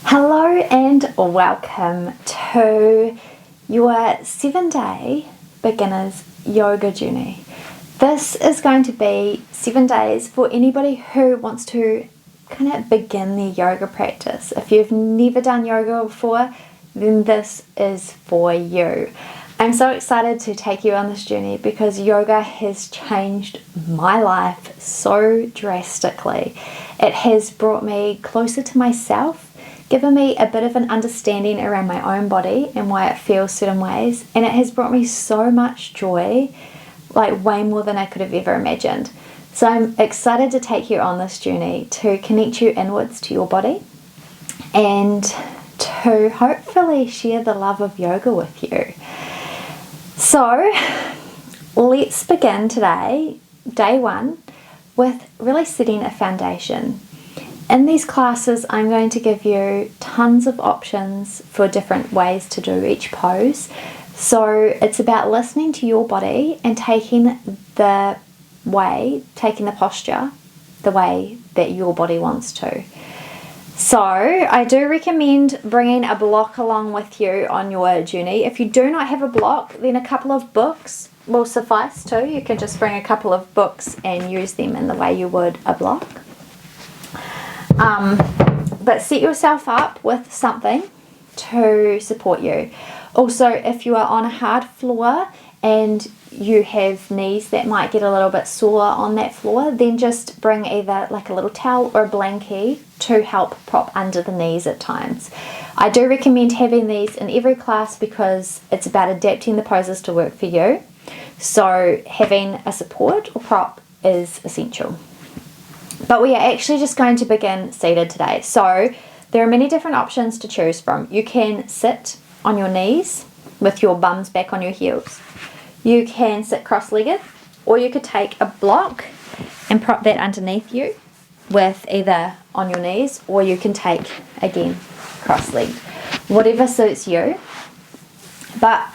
Hello and welcome to your 7-day beginner's yoga journey. This is going to be 7 days for anybody who wants to kind of begin their yoga practice. If you've never done yoga before, then this is for you. I'm so excited to take you on this journey because yoga has changed my life so drastically. It has brought me closer to myself, given me a bit of an understanding around my own body and why it feels certain ways, and it has brought me so much joy, like way more than I could have ever imagined. So I'm excited to take you on this journey to connect you inwards to your body and to hopefully share the love of yoga with you. So let's begin today, day one, with really setting a foundation. In these classes, I'm going to give you tons of options for different ways to do each pose. So it's about listening to your body and taking the posture the way that your body wants to. So I do recommend bringing a block along with you on your journey. If you do not have a block, then a couple of books will suffice too. You can just bring a couple of books and use them in the way you would a block. But set yourself up with something to support you. Also, if you are on a hard floor and you have knees that might get a little bit sore on that floor, then just bring either like a little towel or a blankie to help prop under the knees at times. I do recommend having these in every class because it's about adapting the poses to work for you. So having a support or prop is essential. But we are actually just going to begin seated today. So there are many different options to choose from. You can sit on your knees with your bums back on your heels. You can sit cross-legged, or you could take a block and prop that underneath you with either on your knees, or you can take, again, cross-legged. Whatever suits you. But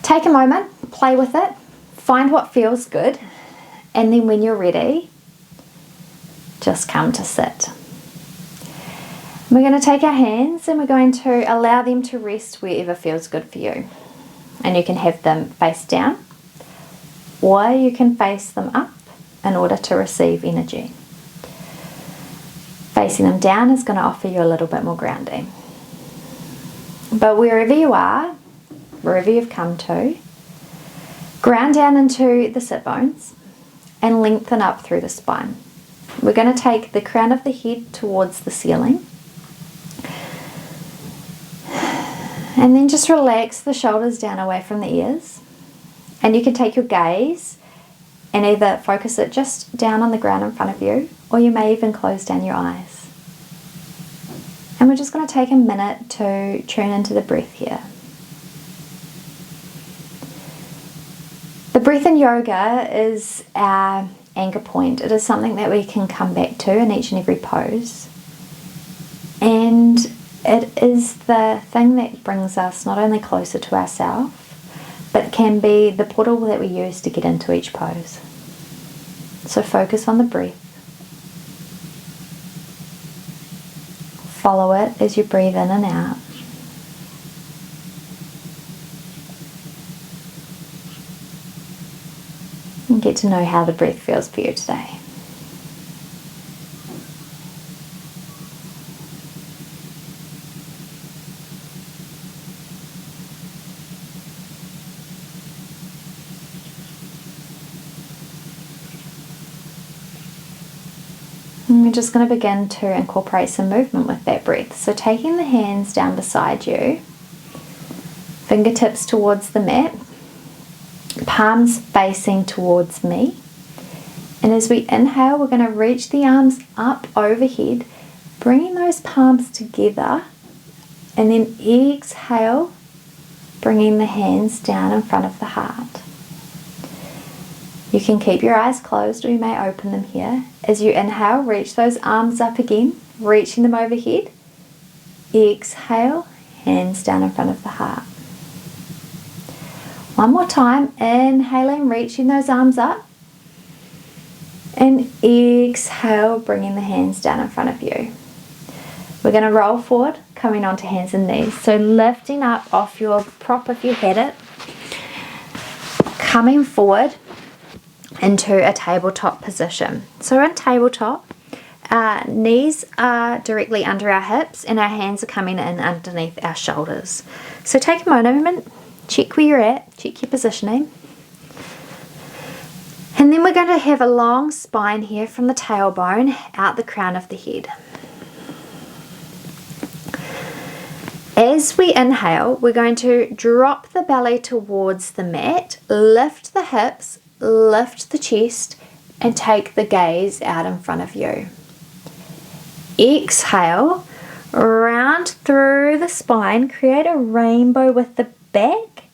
take a moment, play with it, find what feels good, and then when you're ready, just come to sit. We're going to take our hands and we're going to allow them to rest wherever feels good for you. And you can have them face down, or you can face them up in order to receive energy. Facing them down is going to offer you a little bit more grounding. But wherever you are, wherever you've come to, ground down into the sit bones and lengthen up through the spine. We're going to take the crown of the head towards the ceiling. And then just relax the shoulders down away from the ears. And you can take your gaze and either focus it just down on the ground in front of you, or you may even close down your eyes. And we're just going to take a minute to tune into the breath here. The breath in yoga is our anchor point. It is something that we can come back to in each and every pose. And it is the thing that brings us not only closer to ourselves, but can be the portal that we use to get into each pose. So focus on the breath. Follow it as you breathe in and out. And get to know how the breath feels for you today. And we're just going to begin to incorporate some movement with that breath. So taking the hands down beside you, fingertips towards the mat, palms facing towards me. And as we inhale, we're going to reach the arms up overhead, bringing those palms together. And then exhale, bringing the hands down in front of the heart. You can keep your eyes closed or you may open them here. As you inhale, reach those arms up again, reaching them overhead. Exhale, hands down in front of the heart. One more time, inhaling, reaching those arms up. And exhale, bringing the hands down in front of you. We're going to roll forward, coming onto hands and knees. So lifting up off your prop if you had it, coming forward into a tabletop position. So in tabletop, knees are directly under our hips and our hands are coming in underneath our shoulders. So take a moment, check where you're at, check your positioning. And then we're going to have a long spine here from the tailbone out the crown of the head. As we inhale, we're going to drop the belly towards the mat, lift the hips, lift the chest, and take the gaze out in front of you. Exhale, round through the spine, create a rainbow with the back,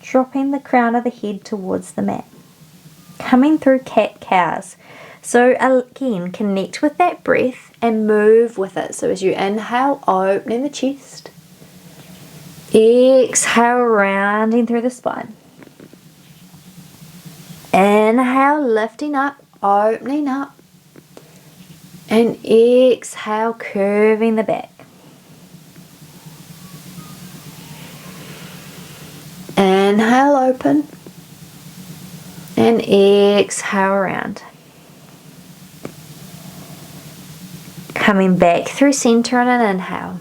dropping the crown of the head towards the mat. Coming through cat-cows. So again, connect with that breath and move with it. So as you inhale, opening the chest. Exhale, rounding through the spine. Inhale, lifting up, opening up. And exhale, curving the back. Inhale, open. And exhale, round. Coming back through center on an inhale.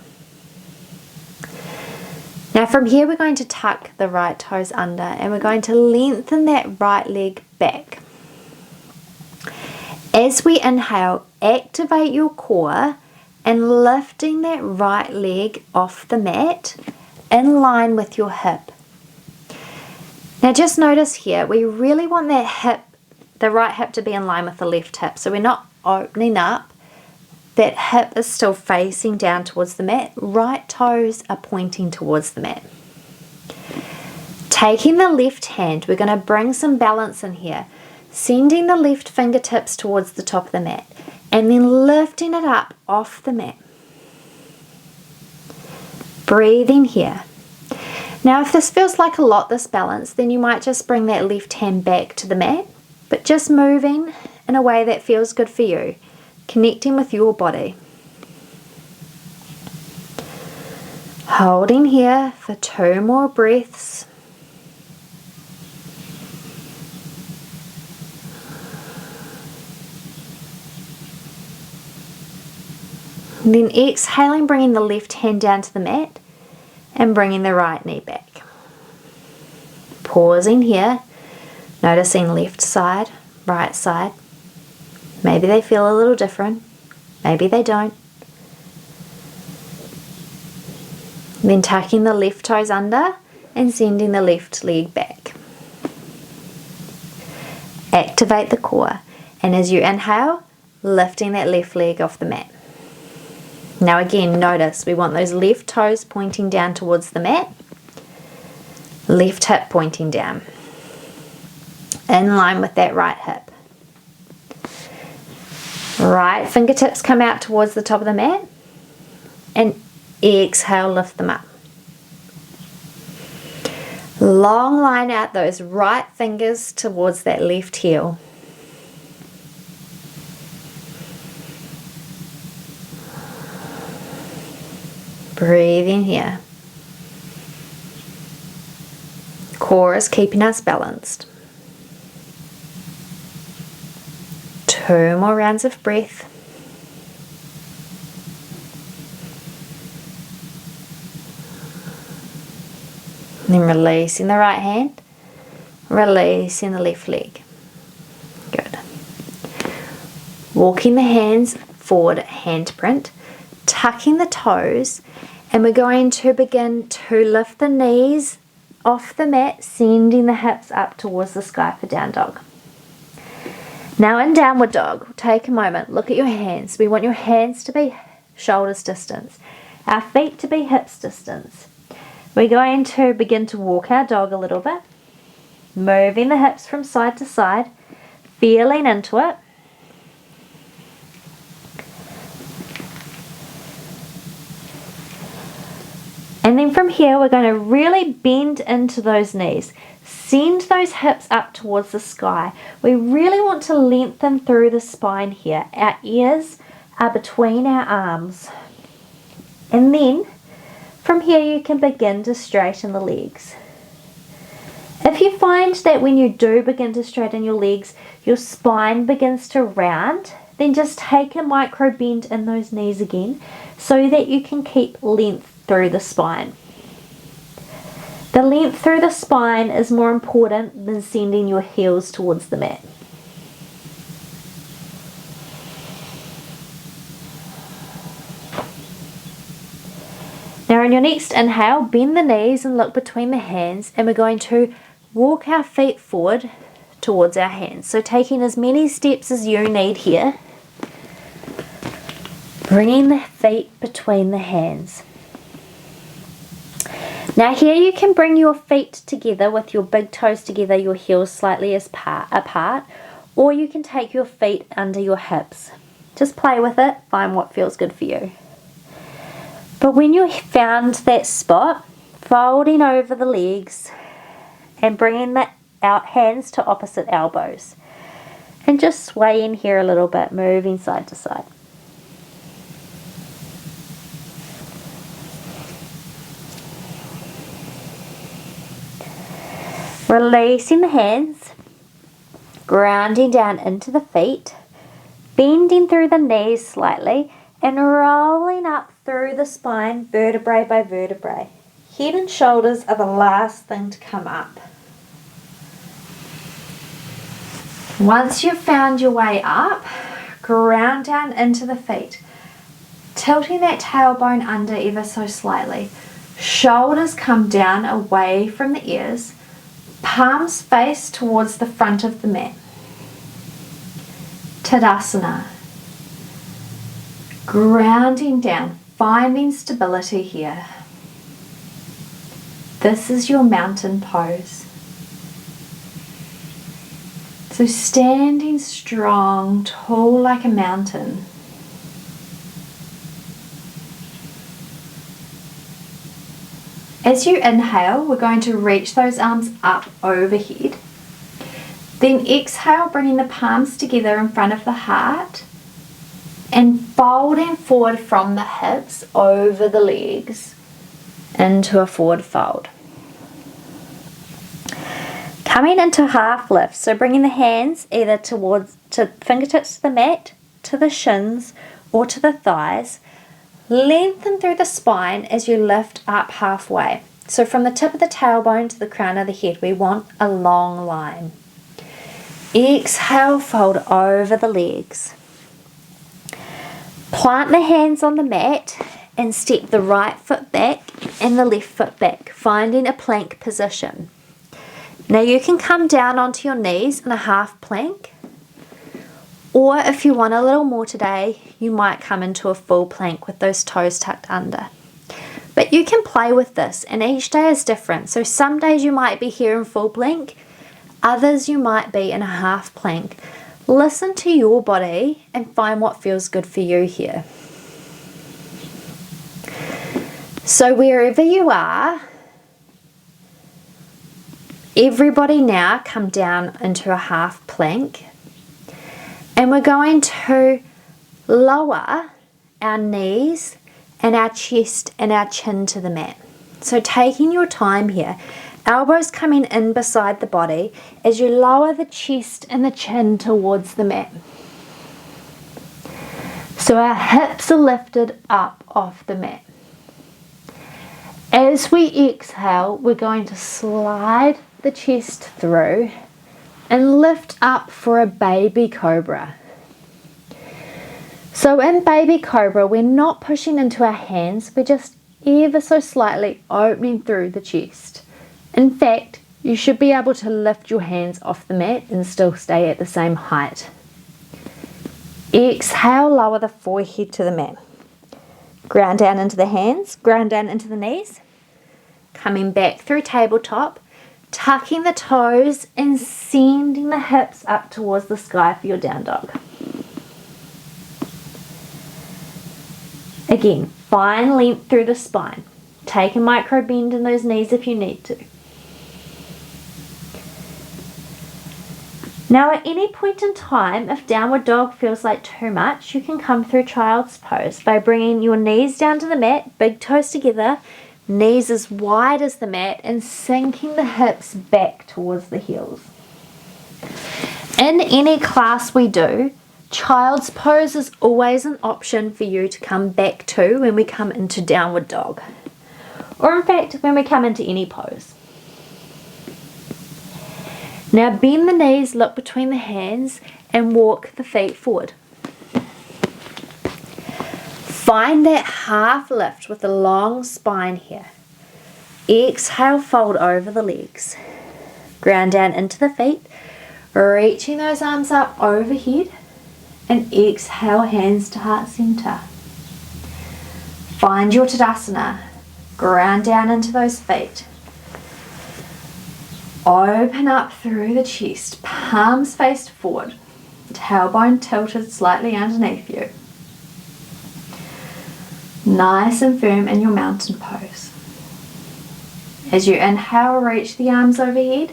Now from here we're going to tuck the right toes under and we're going to lengthen that right leg back. As we inhale, activate your core and lifting that right leg off the mat in line with your hip. Now just notice here, we really want that hip, the right hip to be in line with the left hip. So we're not opening up. That hip is still facing down towards the mat. Right toes are pointing towards the mat. Taking the left hand, we're going to bring some balance in here. Sending the left fingertips towards the top of the mat. And then lifting it up off the mat. Breathing here. Now if this feels like a lot, this balance, then you might just bring that left hand back to the mat. But just moving in a way that feels good for you. Connecting with your body. Holding here for 2 more breaths. And then exhaling, bringing the left hand down to the mat and bringing the right knee back. Pausing here, noticing left side, right side. Maybe they feel a little different, maybe they don't. Then tucking the left toes under and sending the left leg back. Activate the core, and as you inhale, lifting that left leg off the mat. Now again, notice we want those left toes pointing down towards the mat, left hip pointing down, in line with that right hip. Right fingertips come out towards the top of the mat and exhale, lift them up. Long line out those right fingers towards that left heel. Breathing here. Core is keeping us balanced. 2 more rounds of breath. And then releasing the right hand, releasing the left leg. Good. Walking the hands forward, handprint, tucking the toes, and we're going to begin to lift the knees off the mat, sending the hips up towards the sky for down dog. Now in downward dog, take a moment, look at your hands. We want your hands to be shoulders distance, our feet to be hips distance. We're going to begin to walk our dog a little bit, moving the hips from side to side, feeling into it. And then from here, we're going to really bend into those knees. Send those hips up towards the sky. We really want to lengthen through the spine here. Our ears are between our arms. And then from here you can begin to straighten the legs. If you find that when you do begin to straighten your legs, your spine begins to round, then just take a micro bend in those knees again so that you can keep length through the spine. The length through the spine is more important than sending your heels towards the mat. Now on your next inhale, bend the knees and look between the hands, and we're going to walk our feet forward towards our hands. So taking as many steps as you need here, bringing the feet between the hands. Now here you can bring your feet together with your big toes together, your heels slightly apart, or you can take your feet under your hips. Just play with it, find what feels good for you. But when you found that spot, folding over the legs and bringing the hands to opposite elbows. And just swaying here a little bit, moving side to side. Releasing the hands, grounding down into the feet, bending through the knees slightly, and rolling up through the spine, vertebrae by vertebrae. Head and shoulders are the last thing to come up. Once you've found your way up, ground down into the feet, tilting that tailbone under ever so slightly. Shoulders come down away from the ears, palms face towards the front of the mat. Tadasana. Grounding down, finding stability here. This is your mountain pose. So standing strong, tall like a mountain. As you inhale, we're going to reach those arms up overhead. Then exhale, bringing the palms together in front of the heart and folding forward from the hips over the legs into a forward fold. Coming into half lift, so bringing the hands either to fingertips to the mat, to the shins, or to the thighs. Lengthen through the spine as you lift up halfway. So from the tip of the tailbone to the crown of the head, we want a long line. Exhale, fold over the legs. Plant the hands on the mat and step the right foot back and the left foot back, finding a plank position. Now you can come down onto your knees in a half plank, or if you want a little more today, you might come into a full plank with those toes tucked under. But you can play with this, and each day is different. So some days you might be here in full plank, others you might be in a half plank. Listen to your body and find what feels good for you here. So wherever you are, everybody now come down into a half plank. And we're going to lower our knees and our chest and our chin to the mat. So taking your time here, elbows coming in beside the body as you lower the chest and the chin towards the mat. So our hips are lifted up off the mat. As we exhale, we're going to slide the chest through and lift up for a baby cobra. So in baby cobra, we're not pushing into our hands, we're just ever so slightly opening through the chest. In fact, you should be able to lift your hands off the mat and still stay at the same height. Exhale, lower the forehead to the mat. Ground down into the hands, ground down into the knees. Coming back through tabletop, tucking the toes and sending the hips up towards the sky for your down dog. Again, find length through the spine. Take a micro bend in those knees if you need to. Now at any point in time, if downward dog feels like too much, you can come through child's pose by bringing your knees down to the mat, big toes together, knees as wide as the mat, and sinking the hips back towards the heels. In any class we do, child's pose is always an option for you to come back to when we come into downward dog, or in fact when we come into any pose. Now bend the knees, look between the hands, and walk the feet forward. Find that half lift with a long spine here. Exhale, fold over the legs. Ground down into the feet, reaching those arms up overhead, and exhale, hands to heart center. Find your Tadasana. Ground down into those feet. Open up through the chest, palms faced forward, tailbone tilted slightly underneath you. Nice and firm in your mountain pose. As you inhale, reach the arms overhead.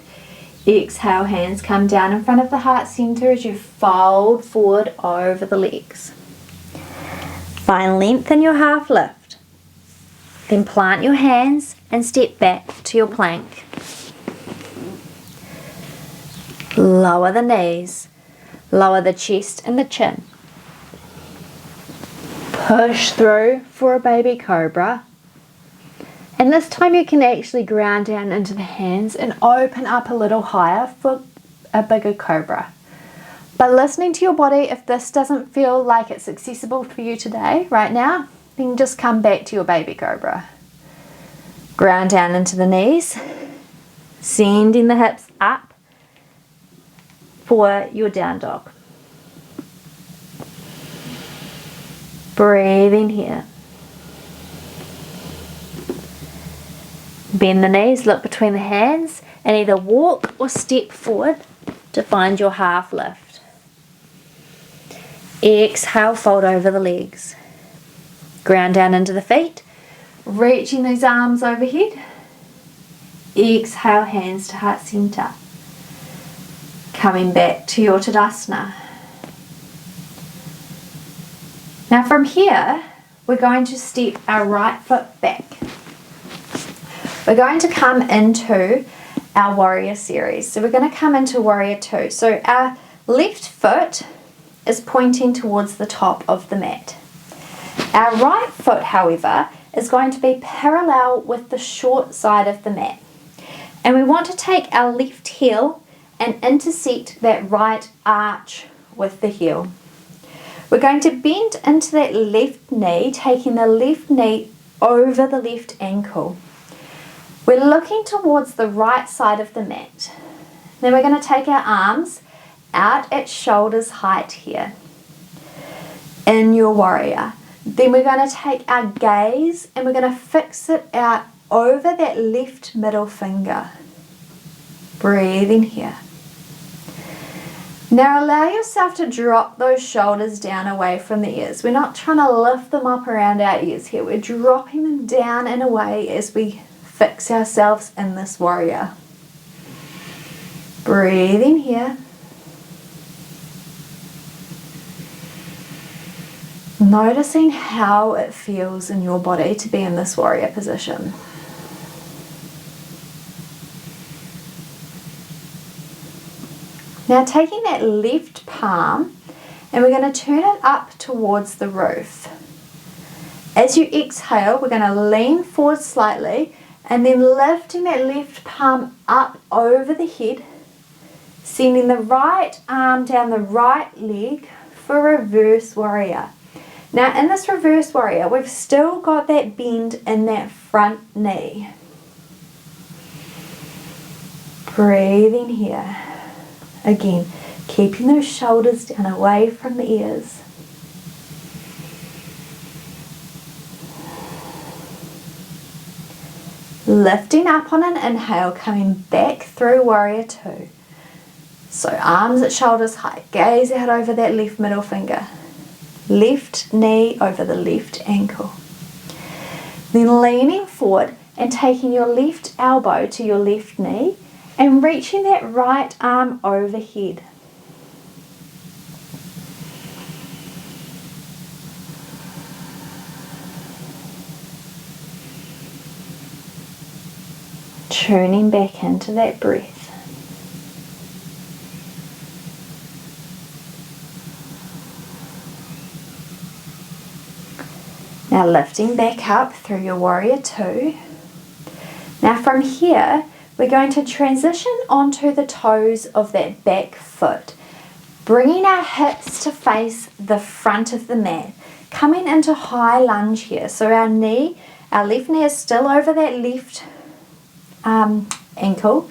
Exhale, hands come down in front of the heart center as you fold forward over the legs. Find length in your half lift. Then plant your hands and step back to your plank. Lower the knees, lower the chest and the chin. Push through for a baby cobra. And this time you can actually ground down into the hands and open up a little higher for a bigger cobra. But listening to your body, if this doesn't feel like it's accessible for you today, right now, then just come back to your baby cobra. Ground down into the knees, sending the hips up for your down dog. Breathe in here. Bend the knees, look between the hands, and either walk or step forward to find your half lift. Exhale, fold over the legs. Ground down into the feet, reaching those arms overhead. Exhale, hands to heart center. Coming back to your Tadasana. Now from here, we're going to step our right foot back. We're going to come into our warrior series. So we're going to come into warrior 2. So our left foot is pointing towards the top of the mat. Our right foot, however, is going to be parallel with the short side of the mat. And we want to take our left heel and intersect that right arch with the heel. We're going to bend into that left knee, taking the left knee over the left ankle. We're looking towards the right side of the mat. Then we're going to take our arms out at shoulders height here in your warrior. Then we're going to take our gaze and we're going to fix it out over that left middle finger. Breathe in here. Now allow yourself to drop those shoulders down away from the ears. We're not trying to lift them up around our ears here. We're dropping them down and away as we fix ourselves in this warrior. Breathe in here. Noticing how it feels in your body to be in this warrior position. Now taking that left palm and we're going to turn it up towards the roof. As you exhale, we're going to lean forward slightly and then lifting that left palm up over the head, sending the right arm down the right leg for reverse warrior. Now in this reverse warrior, we've still got that bend in that front knee. Breathe in here. Again, keeping those shoulders down away from the ears. Lifting up on an inhale, coming back through warrior 2. So arms at shoulders height, gaze out over that left middle finger. Left knee over the left ankle. Then leaning forward and taking your left elbow to your left knee and reaching that right arm overhead. tuning back into that breath. Now lifting back up through your warrior two. Now from here, we're going to transition onto the toes of that back foot, bringing our hips to face the front of the mat, coming into high lunge here. So our left knee is still over that left ankle,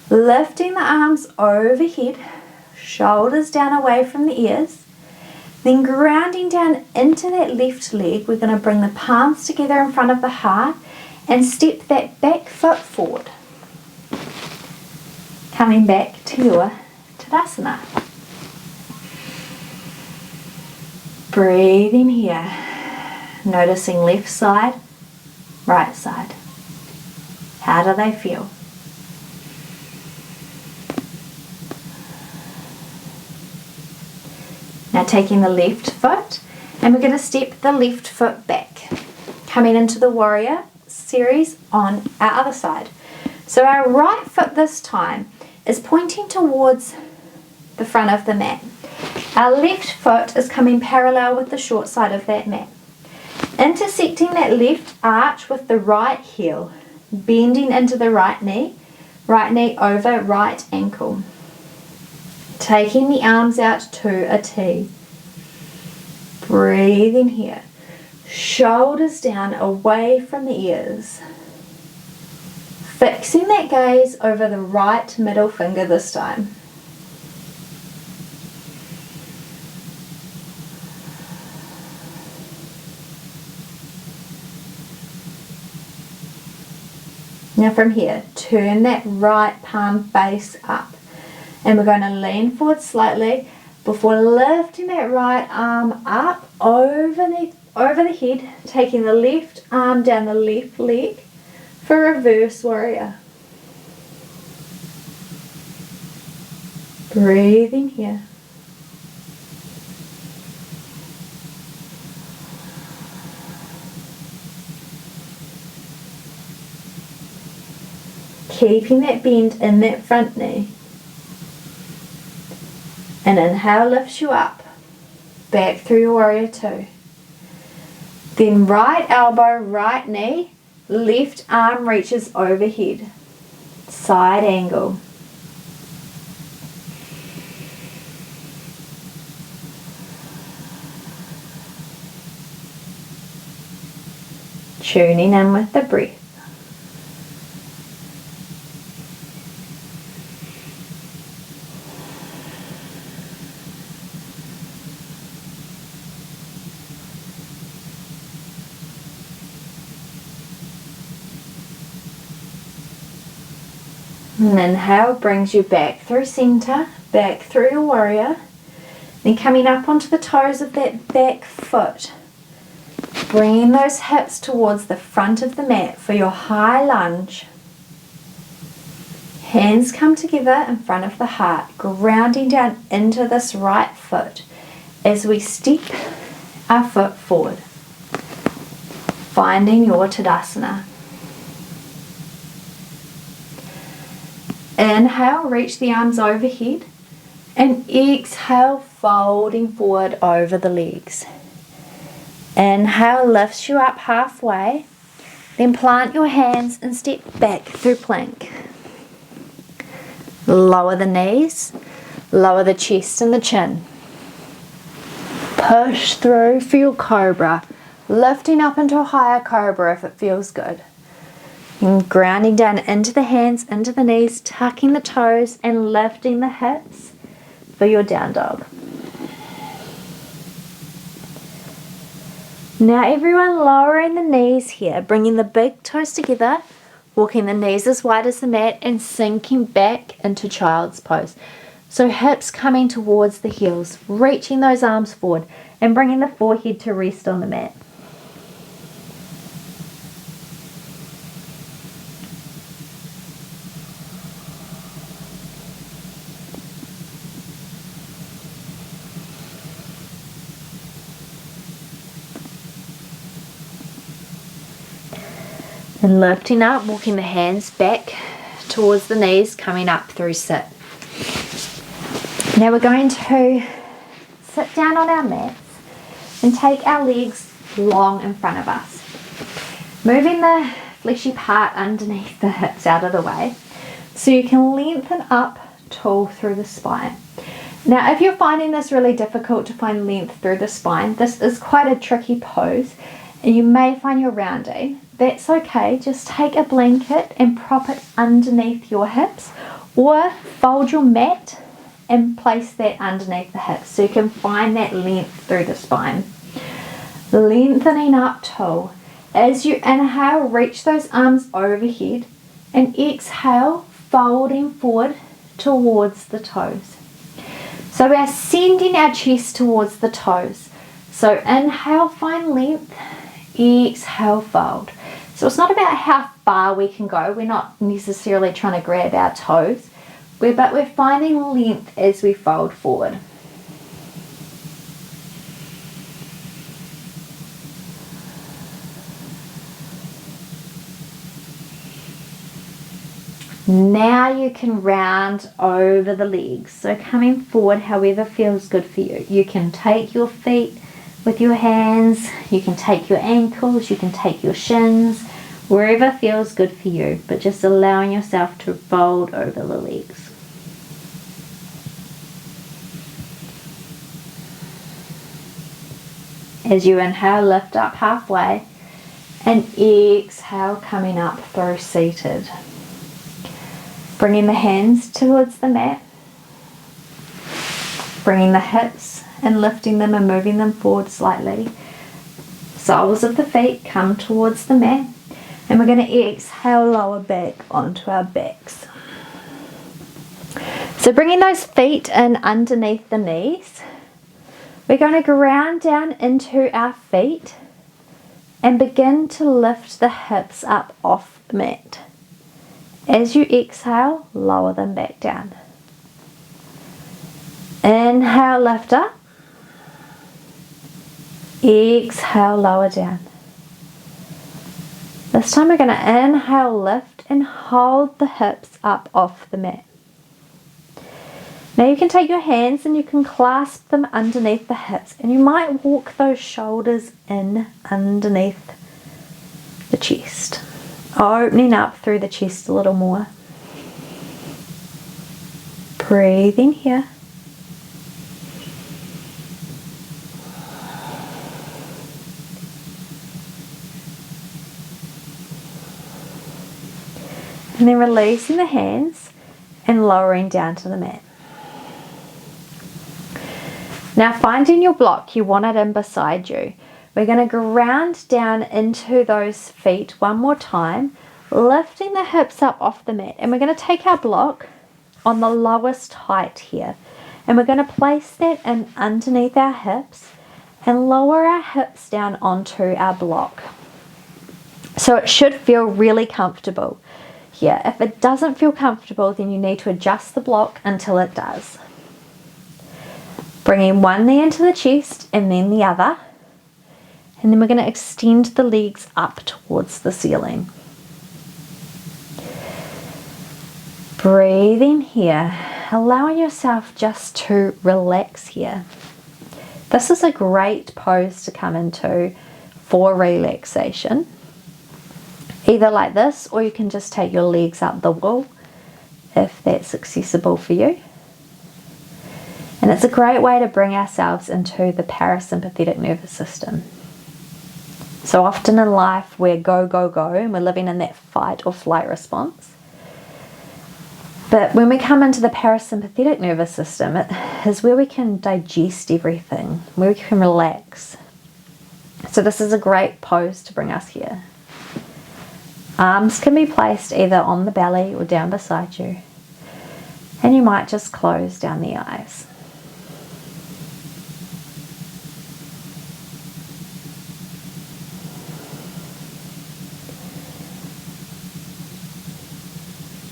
lifting the arms overhead, shoulders down away from the ears, then grounding down into that left leg. We're going to bring the palms together in front of the heart and step that back foot forward. Coming back to your Tadasana. Breathing here, noticing left side, right side. How do they feel? Now taking the left foot, and we're going to step the left foot back, coming into the warrior series on our other side. So our right foot this time is pointing towards the front of the mat. Our left foot is coming parallel with the short side of that mat, intersecting that left arch with the right heel, bending into the right knee over right ankle. Taking the arms out to a T. Breathing here. Shoulders down away from the ears. Fixing that gaze over the right middle finger this time. Now from here, turn that right palm face up. And we're going to lean forward slightly before lifting that right arm up over the head, taking the left arm down the left leg for reverse warrior. Breathing here. Keeping that bend in that front knee. An inhale lifts you up, back through your warrior two. Then right elbow, right knee, left arm reaches overhead. Side angle. Tuning in with the breath. An inhale brings you back through center, back through your warrior. Then coming up onto the toes of that back foot. Bringing those hips towards the front of the mat for your high lunge. Hands come together in front of the heart, grounding down into this right foot as we step our foot forward. Finding your Tadasana. Inhale, reach the arms overhead, and exhale, folding forward over the legs. Inhale lifts you up halfway, then plant your hands and step back through plank. Lower the knees, lower the chest and the chin. Push through for your cobra, lifting up into a higher cobra if it feels good. And grounding down into the hands, into the knees, tucking the toes and lifting the hips for your down dog. Now everyone lowering the knees here, bringing the big toes together, walking the knees as wide as the mat and sinking back into child's pose. So hips coming towards the heels, reaching those arms forward and bringing the forehead to rest on the mat. And lifting up, walking the hands back towards the knees, coming up through sit. Now we're going to sit down on our mats and take our legs long in front of us. Moving the fleshy part underneath the hips out of the way so you can lengthen up tall through the spine. Now if you're finding this really difficult to find length through the spine, this is quite a tricky pose and you may find you're rounding. That's okay, just take a blanket and prop it underneath your hips or fold your mat and place that underneath the hips so you can find that length through the spine. Lengthening up tall. As you inhale, reach those arms overhead and exhale, folding forward towards the toes. So we are sending our chest towards the toes. So inhale, find length, exhale, fold. So it's not about how far we can go. We're not necessarily trying to grab our toes, but we're finding length as we fold forward. Now you can round over the legs. So coming forward however feels good for you. You can take your feet with your hands, you can take your ankles, you can take your shins, wherever feels good for you, but just allowing yourself to fold over the legs. As you inhale, lift up halfway and exhale, coming up through seated. Bringing the hands towards the mat, bringing the hips and lifting them and moving them forward slightly. Soles of the feet come towards the mat and we're going to exhale, lower back onto our backs. So bringing those feet in underneath the knees, we're going to ground down into our feet and begin to lift the hips up off the mat. As you exhale, lower them back down. Inhale, lift up. Exhale, lower down. This time we're going to inhale, lift and hold the hips up off the mat. Now you can take your hands and you can clasp them underneath the hips and you might walk those shoulders in underneath the chest. Opening up through the chest a little more. Breathing here. And then releasing the hands and lowering down to the mat. Now finding your block, you want it in beside you. We're going to ground down into those feet one more time, lifting the hips up off the mat. And we're going to take our block on the lowest height here. And we're going to place that in underneath our hips and lower our hips down onto our block. So it should feel really comfortable here. If it doesn't feel comfortable, then you need to adjust the block until it does. Bringing one knee into the chest and then the other. And then we're going to extend the legs up towards the ceiling. Breathing here, allowing yourself just to relax here. This is a great pose to come into for relaxation. Either like this, or you can just take your legs up the wall if that's accessible for you. And it's a great way to bring ourselves into the parasympathetic nervous system. So often in life we're go, go, go, and we're living in that fight or flight response. But when we come into the parasympathetic nervous system, it is where we can digest everything, where we can relax. So this is a great pose to bring us here. Arms can be placed either on the belly or down beside you. And you might just close down the eyes.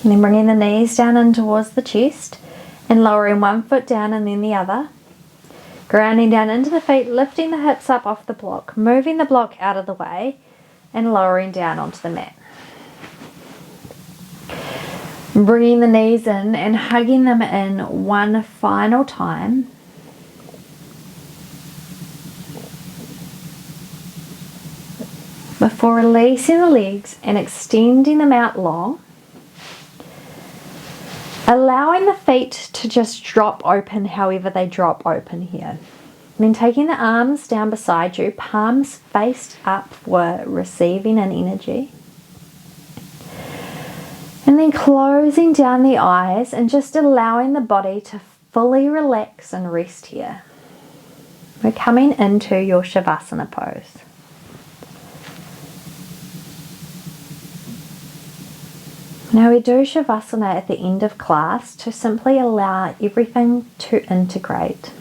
And then bringing the knees down in towards the chest and lowering one foot down and then the other. Grounding down into the feet, lifting the hips up off the block, moving the block out of the way and lowering down onto the mat. Bringing the knees in and hugging them in one final time. Before releasing the legs and extending them out long. Allowing the feet to just drop open however they drop open here. And then taking the arms down beside you, palms faced up for receiving an energy. And then closing down the eyes and just allowing the body to fully relax and rest here. We're coming into your Shavasana pose. Now we do Shavasana at the end of class to simply allow everything to integrate.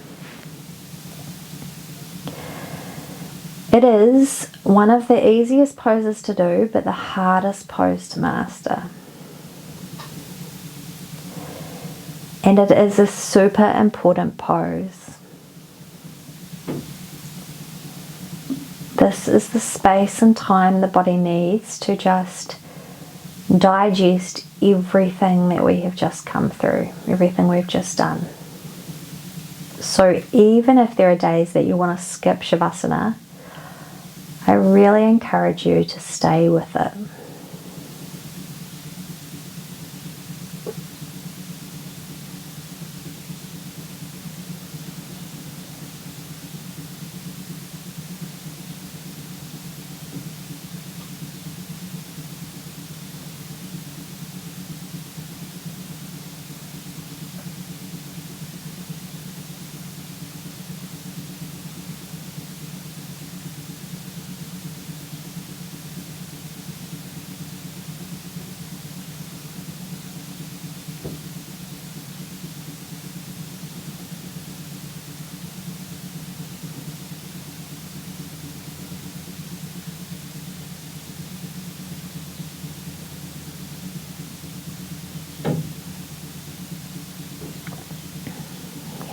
It is one of the easiest poses to do, but the hardest pose to master. And it is a super important pose. This is the space and time the body needs to just digest everything that we have just come through, everything we've just done. So even if there are days that you want to skip Shavasana, I really encourage you to stay with it.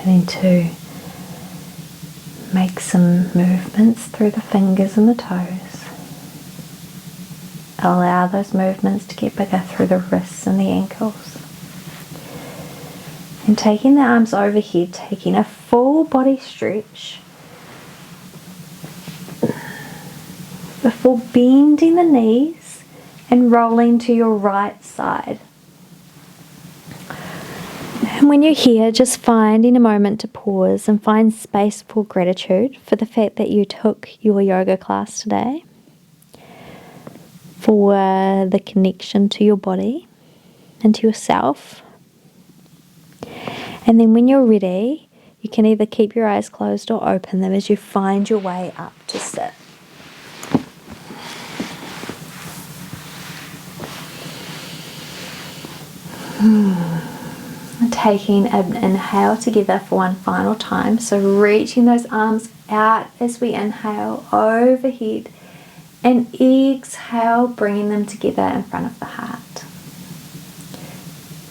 Getting to make some movements through the fingers and the toes. Allow those movements to get bigger through the wrists and the ankles. And taking the arms overhead, taking a full body stretch before bending the knees and rolling to your right side. And when you're here, just finding a moment to pause and find space for gratitude for the fact that you took your yoga class today, for the connection to your body and to yourself. And then when you're ready, you can either keep your eyes closed or open them as you find your way up to sit. Taking an inhale together for one final time. So reaching those arms out as we inhale overhead and exhale, bringing them together in front of the heart.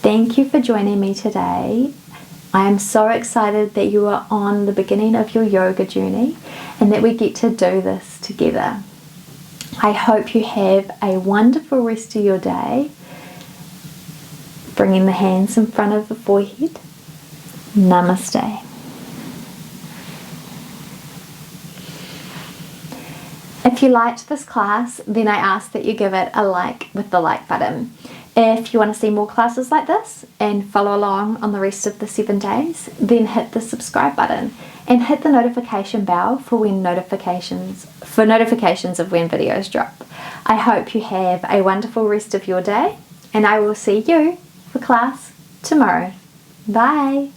Thank you for joining me today. I am so excited that you are on the beginning of your yoga journey and that we get to do this together. I hope you have a wonderful rest of your day. Bringing the hands in front of the forehead. Namaste. If you liked this class, then I ask that you give it a like with the like button. If you want to see more classes like this and follow along on the rest of the 7 days, then hit the subscribe button and hit the notification bell for notifications of when videos drop. I hope you have a wonderful rest of your day, and I will see you for class tomorrow. Bye.